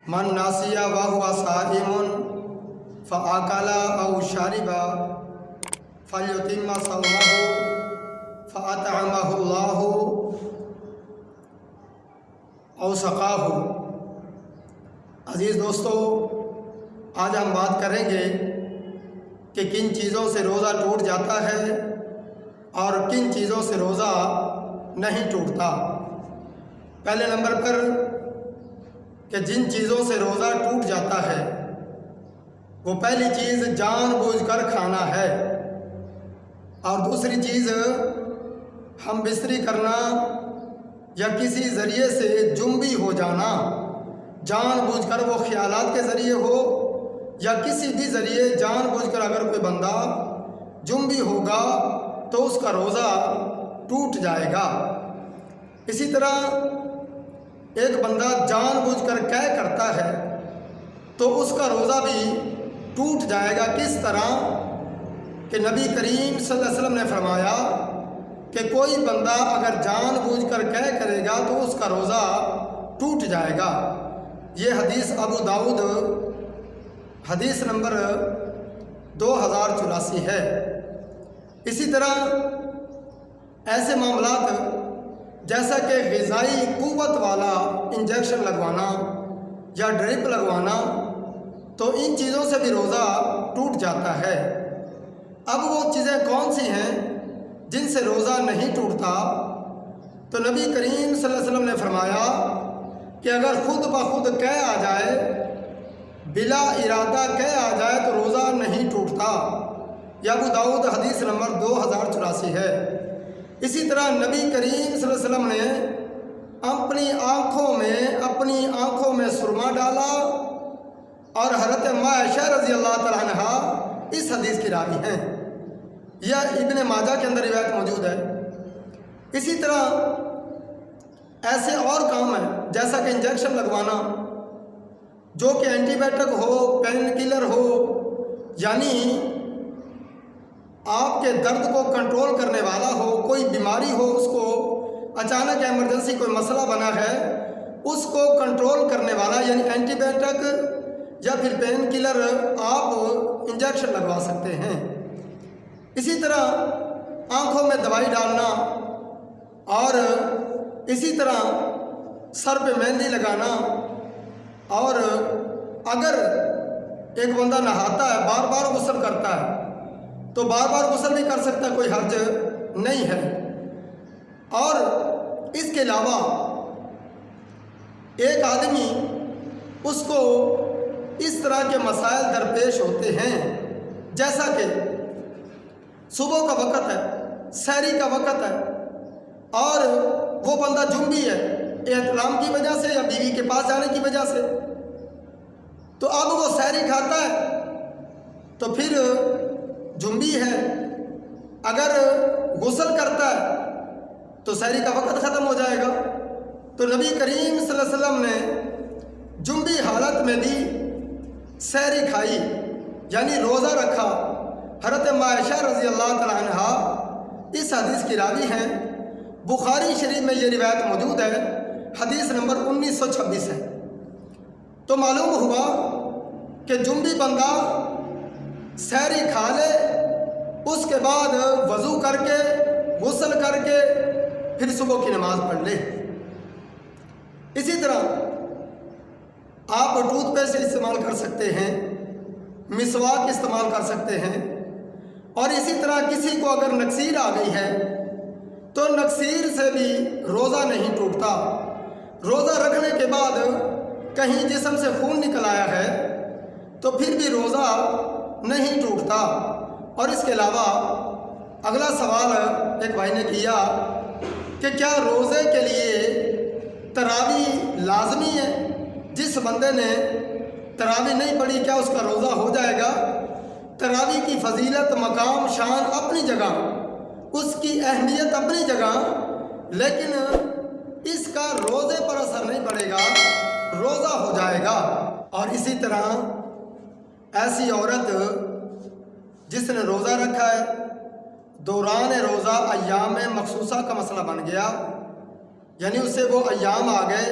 من ناسیا وهو صائم فأكل أو شرب فليتم صومه فأطعمه الله أو سقاه۔ عزیز دوستو، آج ہم بات کریں گے کہ کن چیزوں سے روزہ ٹوٹ جاتا ہے اور کن چیزوں سے روزہ نہیں ٹوٹتا۔ پہلے نمبر پر کہ جن چیزوں سے روزہ ٹوٹ جاتا ہے وہ پہلی چیز جان بوجھ کر کھانا ہے، اور دوسری چیز ہم بستری کرنا یا کسی ذریعے سے جنبی ہو جانا، جان بوجھ کر وہ خیالات کے ذریعے ہو یا کسی بھی ذریعے جان بوجھ کر اگر کوئی بندہ جنبی ہوگا تو اس کا روزہ ٹوٹ جائے گا۔ اسی طرح ایک بندہ جان بوجھ کر قے کرتا ہے تو اس کا روزہ بھی ٹوٹ جائے گا۔ کس طرح کہ نبی کریم صلی اللہ علیہ وسلم نے فرمایا کہ کوئی بندہ اگر جان بوجھ کر قے کرے گا تو اس کا روزہ ٹوٹ جائے گا۔ یہ حدیث ابو داؤد حدیث نمبر 2084 ہے۔ اسی طرح ایسے معاملات جیسا کہ غذائی قوت والا انجیکشن لگوانا یا ڈرپ لگوانا، تو ان چیزوں سے بھی روزہ ٹوٹ جاتا ہے۔ اب وہ چیزیں کون سی ہیں جن سے روزہ نہیں ٹوٹتا؟ تو نبی کریم صلی اللہ علیہ وسلم نے فرمایا کہ اگر خود بخود قے آ جائے، بلا ارادہ قے آ جائے تو روزہ نہیں ٹوٹتا۔ یہ ابو داؤد حدیث نمبر 2084 ہے۔ اسی طرح نبی کریم صلی اللہ علیہ وسلم نے اپنی آنکھوں میں سرما ڈالا، اور حضرت عائشہ رضی اللہ تعالیٰ عنہ اس حدیث کی راوی ہیں۔ یہ ابن ماجہ کے اندر روایت موجود ہے۔ اسی طرح ایسے اور کام ہیں جیسا کہ انجیکشن لگوانا، جو کہ اینٹی بائیوٹک ہو، پین کلر ہو، یعنی آپ کے درد کو کنٹرول کرنے والا ہو، کوئی بیماری ہو، اس کو اچانک ایمرجنسی کوئی مسئلہ بنا ہے، اس کو کنٹرول کرنے والا یعنی اینٹی بائیوٹک یا پھر پین کلر آپ انجیکشن لگوا سکتے ہیں۔ اسی طرح آنکھوں میں دوائی ڈالنا، اور اسی طرح سر پہ مہندی لگانا، اور اگر ایک بندہ نہاتا ہے، بار بار غسل کرتا ہے تو بار بار غسل بھی کر سکتا ہے، کوئی حرج نہیں ہے۔ اور اس کے علاوہ ایک آدمی اس کو اس طرح کے مسائل درپیش ہوتے ہیں، جیسا کہ صبح کا وقت ہے، سحری کا وقت ہے، اور وہ بندہ جنبی ہے احتلام کی وجہ سے یا بیوی کے پاس جانے کی وجہ سے، تو اب وہ سحری کھاتا ہے تو پھر جنبی ہے، اگر غسل کرتا ہے تو سحری کا وقت ختم ہو جائے گا۔ تو نبی کریم صلی اللہ علیہ وسلم نے جنبی حالت میں بھی سحری کھائی، یعنی روزہ رکھا۔ حضرت عائشہ رضی اللہ تعالیٰ عنہ اس حدیث کی راوی ہیں۔ بخاری شریف میں یہ روایت موجود ہے، حدیث نمبر 1926 ہے۔ تو معلوم ہوا کہ جنبی بندہ سحری کھا لے، اس کے بعد وضو کر کے غسل کر کے پھر صبح کی نماز پڑھ لے۔ اسی طرح آپ ٹوتھ پیسٹ استعمال کر سکتے ہیں، مسواک استعمال کر سکتے ہیں، اور اسی طرح کسی کو اگر نکسیر آ گئی ہے تو نکسیر سے بھی روزہ نہیں ٹوٹتا۔ روزہ رکھنے کے بعد کہیں جسم سے خون نکل آیا ہے تو پھر بھی روزہ نہیں ٹوٹتا۔ اور اس کے علاوہ اگلا سوال ایک بھائی نے کیا کہ کیا روزے کے لیے تراویح لازمی ہے؟ جس بندے نے تراویح نہیں پڑھی کیا اس کا روزہ ہو جائے گا؟ تراویح کی فضیلت، مقام، شان اپنی جگہ، اس کی اہمیت اپنی جگہ، لیکن اس کا روزے پر اثر نہیں پڑے گا، روزہ ہو جائے گا۔ اور اسی طرح ایسی عورت جس نے روزہ رکھا ہے، دوران روزہ ایام مخصوصہ کا مسئلہ بن گیا، یعنی اس سے وہ ایام آ گئے،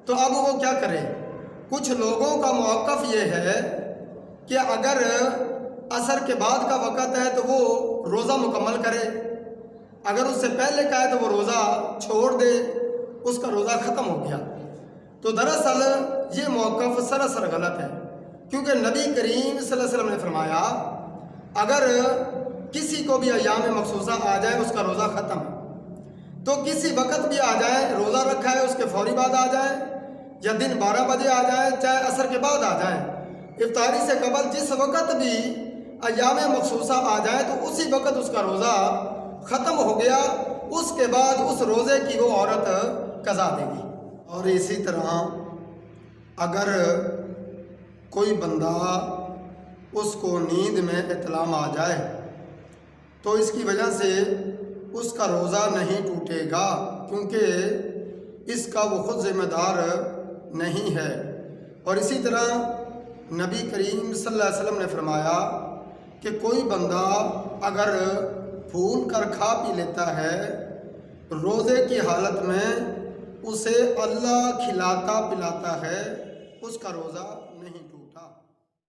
تو اب وہ کیا کرے؟ کچھ لوگوں کا موقف یہ ہے کہ اگر عصر کے بعد کا وقت ہے تو وہ روزہ مکمل کرے، اگر اس سے پہلے کا ہے تو وہ روزہ چھوڑ دے، اس کا روزہ ختم ہو گیا۔ تو دراصل یہ موقف سراسر غلط ہے، کیونکہ نبی کریم صلی اللہ علیہ وسلم نے فرمایا اگر کسی کو بھی ایام مخصوصہ آ جائے اس کا روزہ ختم ہے۔ تو کسی وقت بھی آ جائے، روزہ رکھا ہے اس کے فوری بعد آ جائے یا دن 12 بجے آ جائے، چاہے عصر کے بعد آ جائے، افطاری سے قبل جس وقت بھی ایام مخصوصہ آ جائے تو اسی وقت اس کا روزہ ختم ہو گیا، اس کے بعد اس روزے کی وہ عورت قضا دے گی۔ اور اسی طرح اگر کوئی بندہ اس کو نیند میں اطلاع آ جائے تو اس کی وجہ سے اس کا روزہ نہیں ٹوٹے گا، کیونکہ اس کا وہ خود ذمہ دار نہیں ہے۔ اور اسی طرح نبی کریم صلی اللہ علیہ وسلم نے فرمایا کہ کوئی بندہ اگر بھول کر کھا پی لیتا ہے روزے کی حالت میں، اسے اللہ کھلاتا پلاتا ہے، اس کا روزہ نہیں